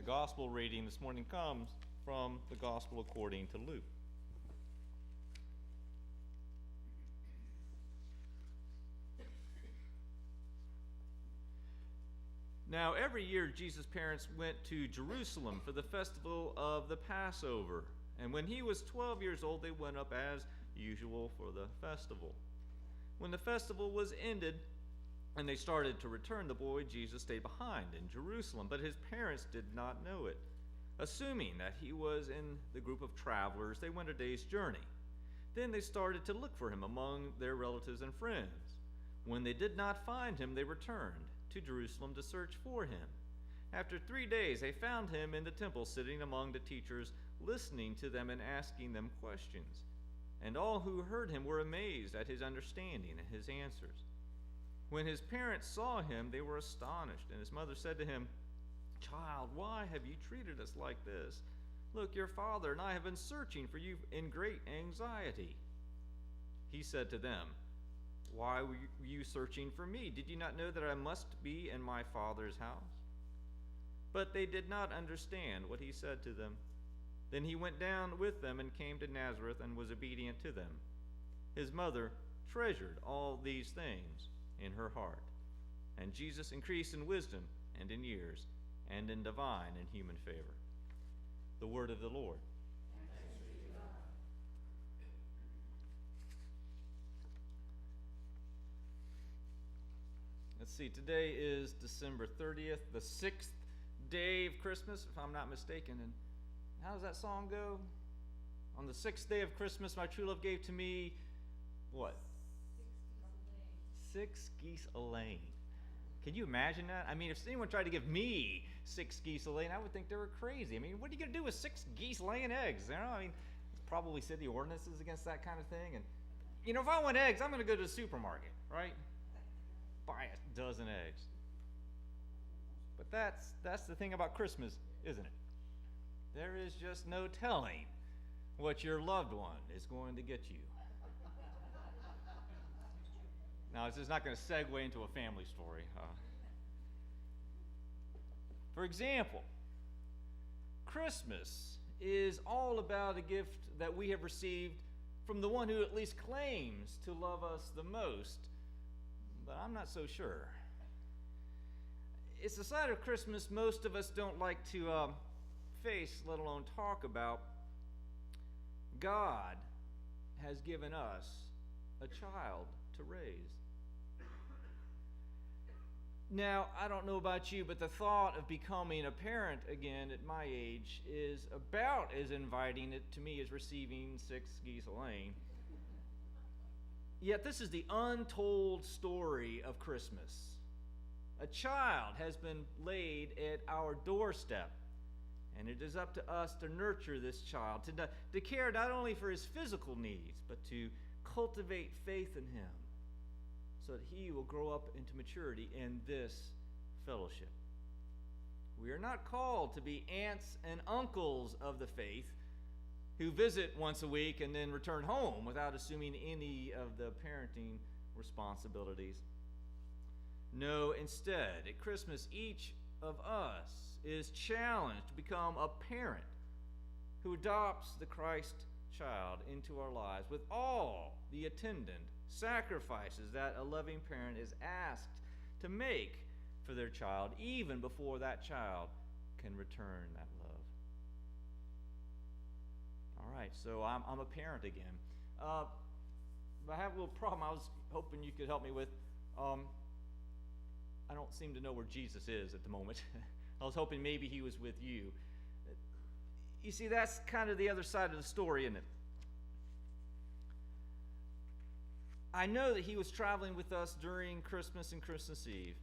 gospel reading this morning comes from the gospel according to Luke. Now, every year Jesus' parents went to Jerusalem for the festival of the Passover. And when he was 12 years old, they went up as usual for the festival. When the festival was ended and they started to return, the boy Jesus stayed behind in Jerusalem, but his parents did not know it. Assuming that he was in the group of travelers, they went a day's journey. Then they started to look for him among their relatives and friends. When they did not find him, they returned to Jerusalem to search for him. After 3 days, they found him in the temple, sitting among the teachers, listening to them and asking them questions. And all who heard him were amazed at his understanding and his answers. When his parents saw him, they were astonished, and his mother said to him, "Child, why have you treated us like this? Look, your father and I have been searching for you in great anxiety." He said to them, "Why were you searching for me? Did you not know that I must be in my Father's house?" But they did not understand what he said to them. Then he went down with them and came to Nazareth and was obedient to them. His mother treasured all these things in her heart. And Jesus increased in wisdom and in years and in divine and human favor. The word of the Lord. Thanks be to God. Let's see, today is December 30th, the 6th day of Christmas, if I'm not mistaken. And how does that song go? On the 6th day of Christmas, my true love gave to me, what? 6 geese a laying. Can you imagine that? I mean, if anyone tried to give me 6 geese a laying, I would think they were crazy. I mean, what are you going to do with 6 geese laying eggs? You know, I mean, probably city ordinances against that kind of thing. And, you know, if I want eggs, I'm going to go to the supermarket, right? Buy a dozen eggs. But that's the thing about Christmas, isn't it? There is just no telling what your loved one is going to get you. Now, this is not going to segue into a family story. For example, Christmas is all about a gift that we have received from the one who at least claims to love us the most, but I'm not so sure. It's the side of Christmas most of us don't like to face, let alone talk about. God has given us a child to raise. Now, I don't know about you, but the thought of becoming a parent again at my age is about as inviting it to me as receiving 6 geese a laying. Yet this is the untold story of Christmas. A child has been laid at our doorstep, and it is up to us to nurture this child, to care not only for his physical needs, but to cultivate faith in him, so that he will grow up into maturity in this fellowship. We are not called to be aunts and uncles of the faith who visit once a week and then return home without assuming any of the parenting responsibilities. No, instead, at Christmas, each of us is challenged to become a parent who adopts the Christ child into our lives with all the attendant sacrifices that a loving parent is asked to make for their child, even before that child can return that love. All right, so I'm a parent again. But I have a little problem I was hoping you could help me with. I don't seem to know where Jesus is at the moment. I was hoping maybe he was with you. You see, that's kind of the other side of the story, isn't it? I know that he was traveling with us during Christmas and Christmas Eve.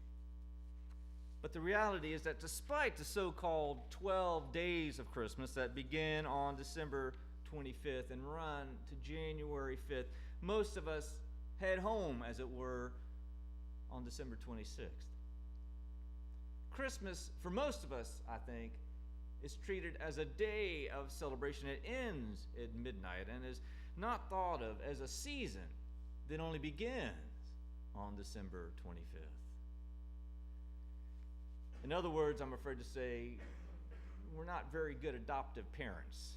But the reality is that despite the so-called 12 days of Christmas that begin on December 25th and run to January 5th, most of us head home, as it were, on December 26th. Christmas, for most of us, I think, is treated as a day of celebration. It ends at midnight and is not thought of as a season that only begins on December 25th. In other words, I'm afraid to say, we're not very good adoptive parents.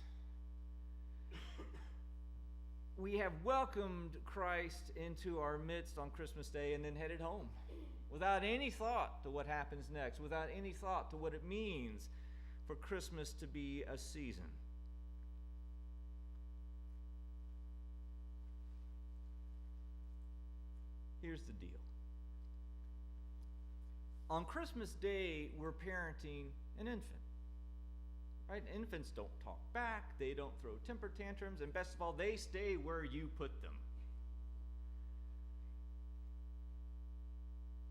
We have welcomed Christ into our midst on Christmas Day and then headed home without any thought to what happens next, without any thought to what it means for Christmas to be a season. Here's the deal. On Christmas Day, we're parenting an infant. Right? Infants don't talk back, they don't throw temper tantrums, and best of all, they stay where you put them.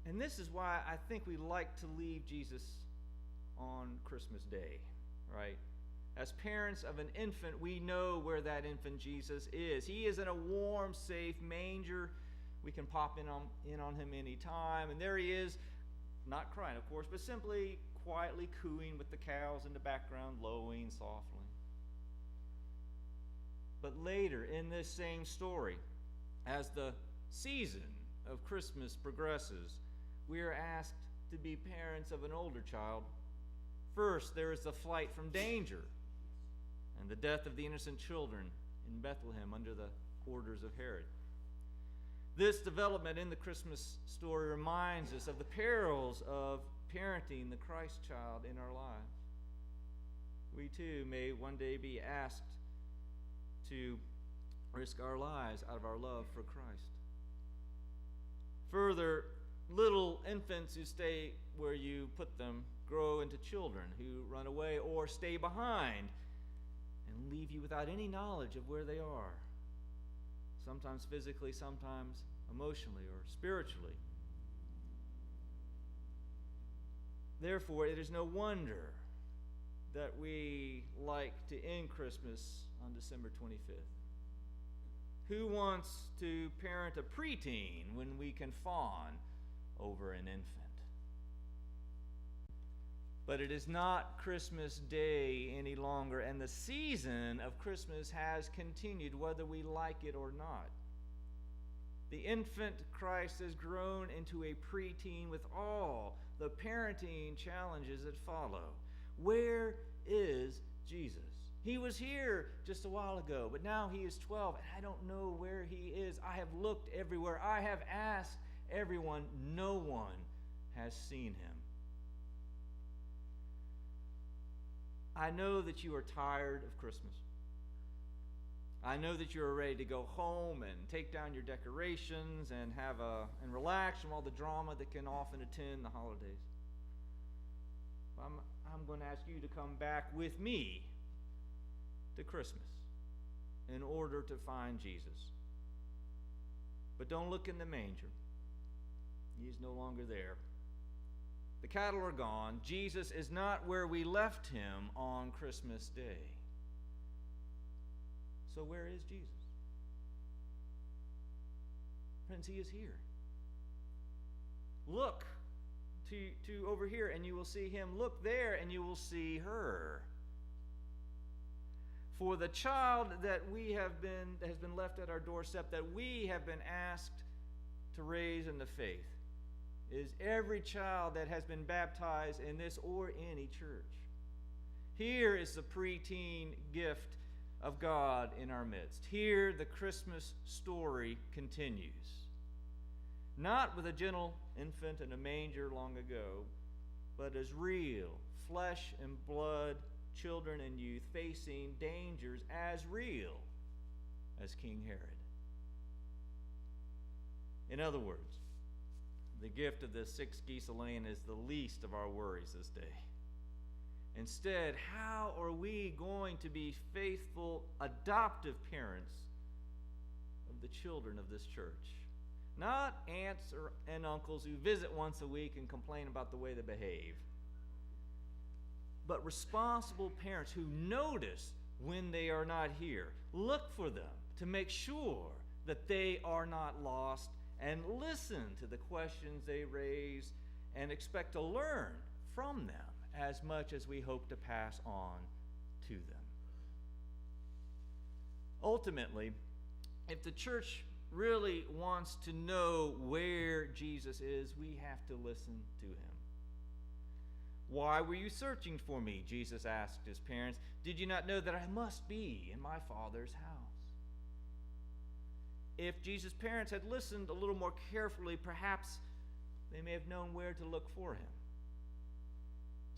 And this is why I think we like to leave Jesus on Christmas Day, right? As parents of an infant, we know where that infant Jesus is. He is in a warm, safe manger. We can pop in on him anytime, and there he is, not crying, of course, but simply quietly cooing with the cows in the background, lowing softly. But later in this same story, as the season of Christmas progresses, we are asked to be parents of an older child. First, there is the flight from danger and the death of the innocent children in Bethlehem under the orders of Herod. This development in the Christmas story reminds us of the perils of parenting the Christ child in our lives. We too may one day be asked to risk our lives out of our love for Christ. Further, little infants who stay where you put them grow into children who run away or stay behind and leave you without any knowledge of where they are, sometimes physically, sometimes emotionally or spiritually. Therefore, it is no wonder that we like to end Christmas on December 25th. Who wants to parent a preteen when we can fawn over an infant? But it is not Christmas Day any longer, and the season of Christmas has continued whether we like it or not. The infant Christ has grown into a preteen with all the parenting challenges that follow. Where is Jesus? He was here just a while ago, but now he is 12, and I don't know where he is. I have looked everywhere. I have asked everyone. No one has seen him. I know that you are tired of Christmas. I know that you are ready to go home and take down your decorations and relax from all the drama that can often attend the holidays. I'm going to ask you to come back with me to Christmas in order to find Jesus. But don't look in the manger. He's no longer there. The cattle are gone. Jesus is not where we left him on Christmas Day. So where is Jesus? Friends, he is here. Look to over here and you will see him. Look there and you will see her. For the child that has been left at our doorstep, that we have been asked to raise in the faith, is every child that has been baptized in this or any church. Here is the preteen gift of God in our midst. Here the Christmas story continues. Not with a gentle infant in a manger long ago, but as real, flesh and blood, children and youth facing dangers as real as King Herod. In other words, the gift of the 6 geese a laying is the least of our worries this day. Instead, how are we going to be faithful adoptive parents of the children of this church? Not aunts and uncles who visit once a week and complain about the way they behave, but responsible parents who notice when they are not here, look for them to make sure that they are not lost, and listen to the questions they raise and expect to learn from them as much as we hope to pass on to them. Ultimately, if the church really wants to know where Jesus is, we have to listen to him. "Why were you searching for me?" Jesus asked his parents. "Did you not know that I must be in my Father's house?" If Jesus' parents had listened a little more carefully, perhaps they may have known where to look for him.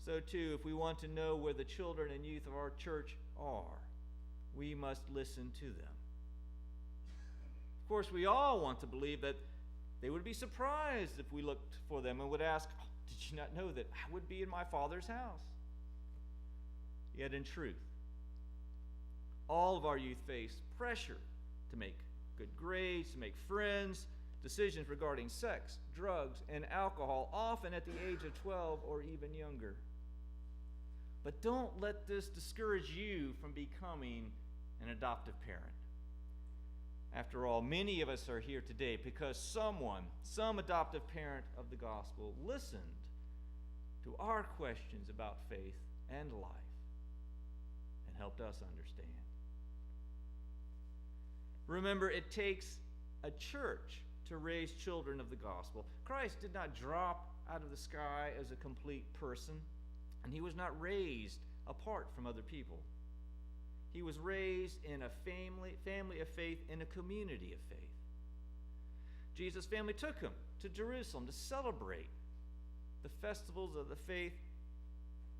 So too, if we want to know where the children and youth of our church are, we must listen to them. Of course, we all want to believe that they would be surprised if we looked for them and would ask, "Did you not know that I would be in my Father's house?" Yet in truth, all of our youth face pressure to make good grades, to make friends, decisions regarding sex, drugs, and alcohol, often at the age of 12 or even younger. But don't let this discourage you from becoming an adoptive parent. After all, many of us are here today because some adoptive parent of the gospel, listened to our questions about faith and life and helped us understand. Remember, it takes a church to raise children of the gospel. Christ did not drop out of the sky as a complete person, and he was not raised apart from other people. He was raised in a family of faith, in a community of faith. Jesus' family took him to Jerusalem to celebrate the festivals of the faith.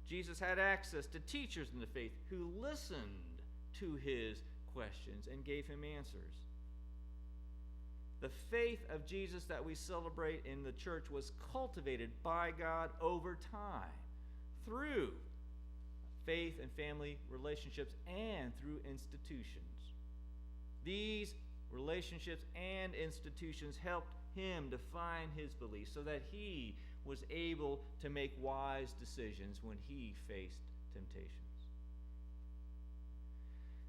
Jesus had access to teachers in the faith who listened to his questions and gave him answers. The faith of Jesus that we celebrate in the church was cultivated by God over time through faith and family relationships and through institutions. These relationships and institutions helped him define his beliefs so that he was able to make wise decisions when he faced temptations.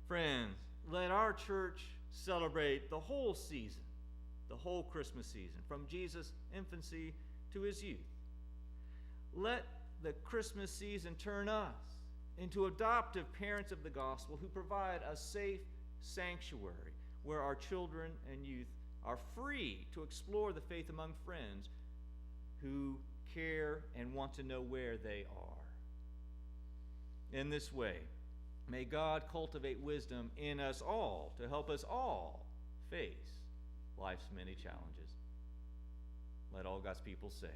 Friends, let our church celebrate the whole season, the whole Christmas season, from Jesus' infancy to his youth. Let the Christmas season turn us into adoptive parents of the gospel who provide a safe sanctuary where our children and youth are free to explore the faith among friends who care and want to know where they are. In this way, may God cultivate wisdom in us all to help us all face life's many challenges. Let all God's people say,